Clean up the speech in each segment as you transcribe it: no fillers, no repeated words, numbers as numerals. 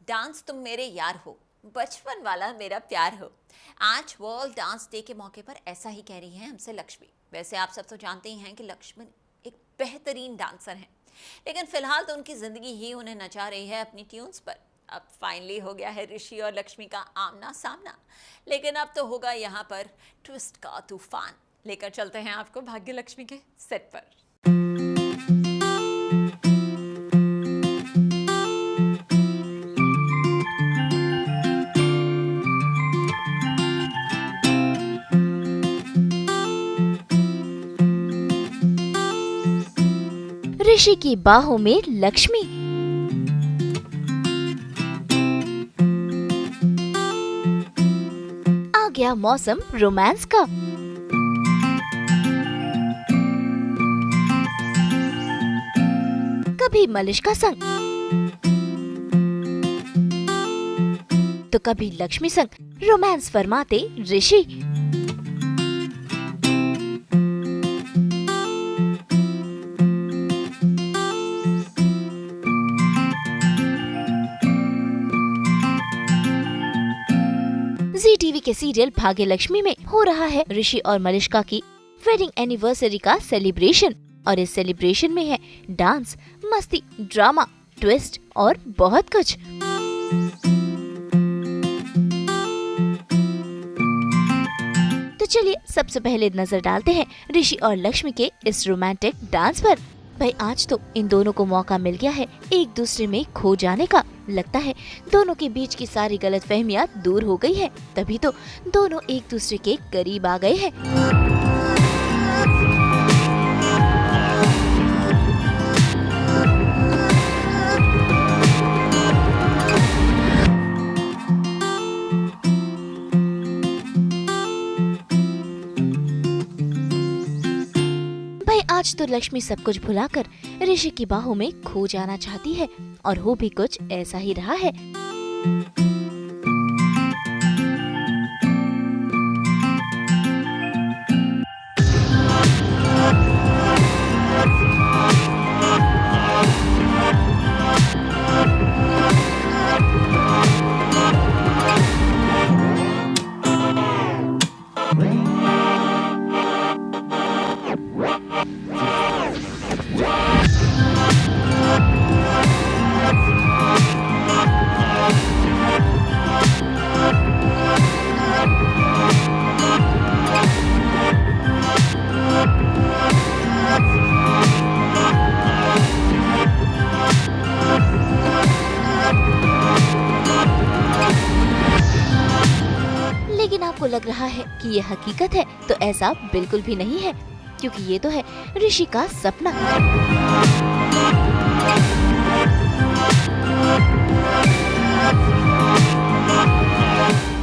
Dance तुम मेरे यार हो, बचपन वाला मेरा प्यार हो। आज वर्ल्ड डांस डे के मौके पर ऐसा ही कह रही हैं हमसे लक्ष्मी। वैसे आप सब तो जानते ही हैं कि लक्ष्मी एक बेहतरीन डांसर हैं, लेकिन फिलहाल तो उनकी जिंदगी ही उन्हें नचा रही है अपनी ट्यून्स पर। अब फाइनली हो गया है ऋषि और लक्ष्मी का आमना सामना, लेकिन अब तो होगा यहाँ पर ट्विस्ट का तूफान। लेकर चलते हैं आपको भाग्य लक्ष्मी के सेट पर। ऋषि की बाहों में लक्ष्मी। आ गया मौसम रोमांस का। कभी मलिष्का संग तो कभी लक्ष्मी संग रोमांस फरमाते ऋषि। जी टीवी के सीरियल भाग्य लक्ष्मी में हो रहा है ऋषि और मलिष्का की वेडिंग एनिवर्सरी का सेलिब्रेशन, और इस सेलिब्रेशन में है डांस, मस्ती, ड्रामा, ट्विस्ट और बहुत कुछ। तो चलिए सबसे पहले नजर डालते हैं ऋषि और लक्ष्मी के इस रोमांटिक डांस पर। भाई आज तो इन दोनों को मौका मिल गया है एक दूसरे में खो जाने का। लगता है दोनों के बीच की सारी गलतफहमियां दूर हो गई है, तभी तो दोनों एक दूसरे के करीब आ गए हैं। आज तो लक्ष्मी सब कुछ भुलाकर ऋषि की बाहों में खो जाना चाहती है, और हो भी कुछ ऐसा ही रहा है। लेकिन आपको लग रहा है कि ये हकीकत है, तो ऐसा बिल्कुल भी नहीं है, क्योंकि ये तो है ऋषि का सपना।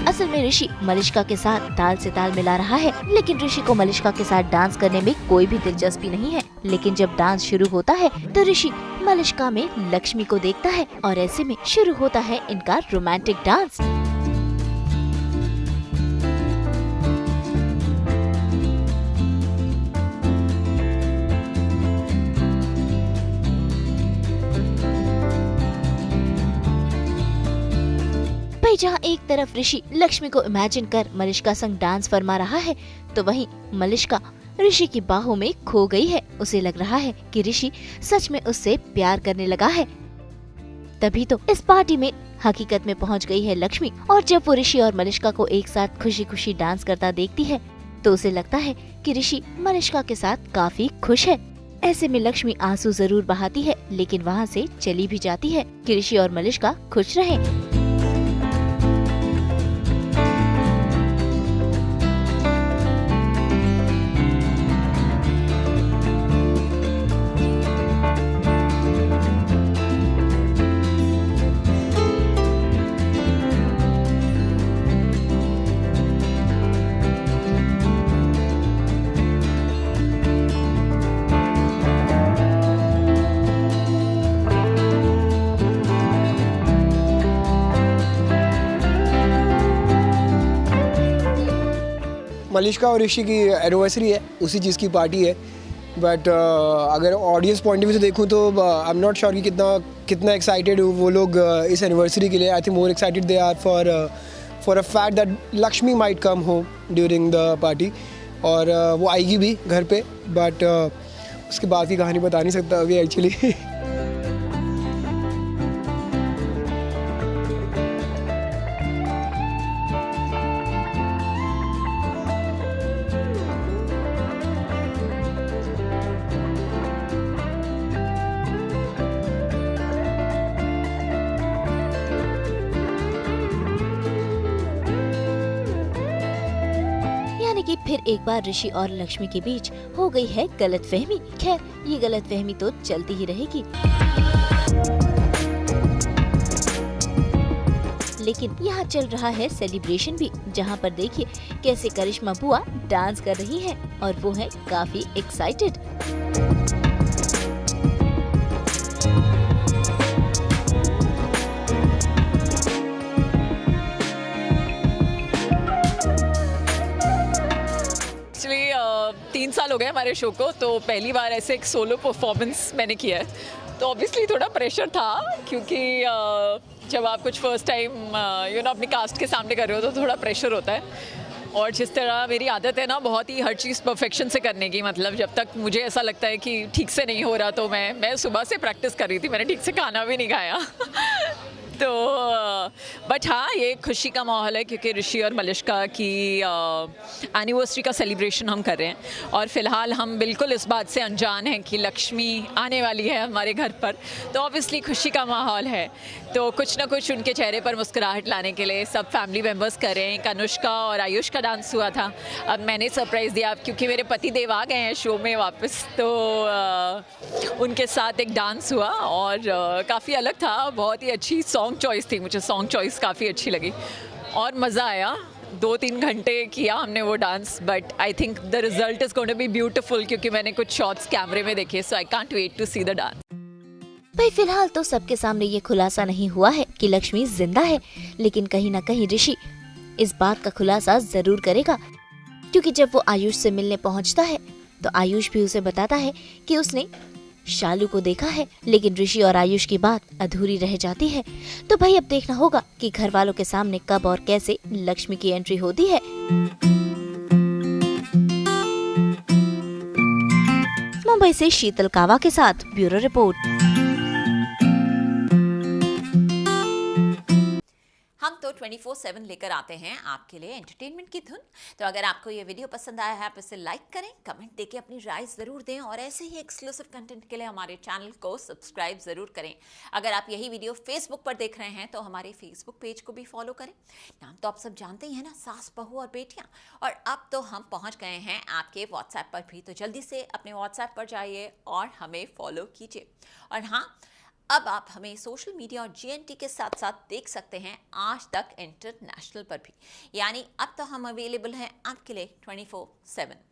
असल में ऋषि मलिष्का के साथ ताल से ताल मिला रहा है, लेकिन ऋषि को मलिष्का के साथ डांस करने में कोई भी दिलचस्पी नहीं है। लेकिन जब डांस शुरू होता है तो ऋषि मलिष्का में लक्ष्मी को देखता है, और ऐसे में शुरू होता है इनका रोमांटिक डांस। जहाँ एक तरफ ऋषि लक्ष्मी को इमेजिन कर मलिष्का संग डांस फरमा रहा है, तो वहीं मलिष्का ऋषि की बाहों में खो गई है। उसे लग रहा है कि ऋषि सच में उससे प्यार करने लगा है। तभी तो इस पार्टी में हकीकत में पहुंच गई है लक्ष्मी, और जब वो ऋषि और मलिष्का को एक साथ खुशी खुशी डांस करता देखती है तो उसे लगता है कि ऋषि मलिष्का के साथ काफी खुश है। ऐसे में लक्ष्मी आंसू जरूर बहाती है, लेकिन वहाँ से चली भी जाती है कि ऋषि और मलिष्का खुश रहे। मलिष्का और ऋषि की एनिवर्सरी है, उसी चीज़ की पार्टी है। बट अगर ऑडियंस पॉइंट ऑफ व्यू से देखूँ तो आई एम नॉट श्योर कि कितना एक्साइटेड वो लोग इस एनिवर्सरी के लिए. I think more excited they are for a fact that Lakshmi might come home during the party. और वो आएगी भी घर पे, बट उसके बाद की कहानी बता नहीं सकता अभी एक्चुअली. कि फिर एक बार ऋषि और लक्ष्मी के बीच हो गई है गलतफहमी. खैर, ये गलतफहमी तो चलती ही रहेगी, लेकिन यहाँ चल रहा है सेलिब्रेशन भी, जहाँ पर देखिए कैसे करिश्मा बुआ डांस कर रही है और वो है काफी एक्साइटेड. एक्चुअली 3 साल हो गए हमारे शो को, तो पहली बार ऐसे एक सोलो परफॉर्मेंस मैंने किया है. तो ऑब्वियसली थोड़ा प्रेशर था, क्योंकि जब आप कुछ फर्स्ट टाइम अपनी कास्ट के सामने कर रहे हो तो थोड़ा प्रेशर होता है. और जिस तरह मेरी आदत है ना बहुत ही हर चीज़ परफेक्शन से करने की, मतलब जब तक मुझे ऐसा लगता है कि ठीक से नहीं हो रहा तो मैं सुबह से प्रैक्टिस कर रही थी. मैंने ठीक से खाना भी नहीं खाया. तो बट हाँ, ये खुशी का माहौल है क्योंकि ऋषि और मलिष्का की एनिवर्सरी का सेलिब्रेशन हम कर रहे हैं. और फिलहाल हम बिल्कुल इस बात से अनजान हैं कि लक्ष्मी आने वाली है हमारे घर पर. तो ऑब्वियसली खुशी का माहौल है, तो कुछ ना कुछ उनके चेहरे पर मुस्कुराहट लाने के लिए सब फैमिली मेम्बर्स कर रहे हैं. अनुष्का और आयुष का डांस हुआ था, अब मैंने सरप्राइज़ दिया क्योंकि मेरे पति देव आ गए हैं शो में वापस. तो उनके साथ एक डांस हुआ और काफ़ी अलग था. बहुत ही अच्छी सॉन्ग चॉइस थी, मुझे सॉन्ग चॉइस काफ़ी अच्छी लगी और मज़ा आया. 2-3 घंटे किया हमने वो dance, but I think the result is going to be beautiful क्योंकि मैंने कुछ शॉट्स कैमरे में देखे. So I can't wait to see the dance. भाई फिलहाल तो सबके सामने ये खुलासा नहीं हुआ है कि लक्ष्मी जिंदा है, लेकिन कहीं ना कहीं ऋषि इस बात का खुलासा जरूर करेगा, क्योंकि जब वो आयुष से मिलने पहुंचता है तो आयुष भी उसे बताता है कि उसने शालू को देखा है. लेकिन ऋषि और आयुष की बात अधूरी रह जाती है. तो भाई अब देखना होगा कि घर वालों के सामने कब और कैसे लक्ष्मी की एंट्री होती है. मुंबई से शीतल कावा के साथ ब्यूरो रिपोर्ट. हम तो 24/7 लेकर आते हैं आपके लिए एंटरटेनमेंट की धुन. तो अगर आपको ये वीडियो पसंद आया है आप इसे लाइक करें, कमेंट देके अपनी राय ज़रूर दें और ऐसे ही एक्सक्लूसिव कंटेंट के लिए हमारे चैनल को सब्सक्राइब ज़रूर करें. अगर आप यही वीडियो फेसबुक पर देख रहे हैं तो हमारे फेसबुक पेज को भी फॉलो करें. नाम तो आप सब जानते ही हैं ना, सास बहू और बेटियाँ. और अब तो हम पहुँच गए हैं आपके व्हाट्सएप पर भी, तो जल्दी से अपने व्हाट्सएप पर जाइए और हमें फॉलो कीजिए. और हाँ, अब आप हमें सोशल मीडिया और GNT के साथ साथ देख सकते हैं आज तक इंटरनेशनल पर भी. यानी अब तो हम अवेलेबल हैं आपके लिए 24/7.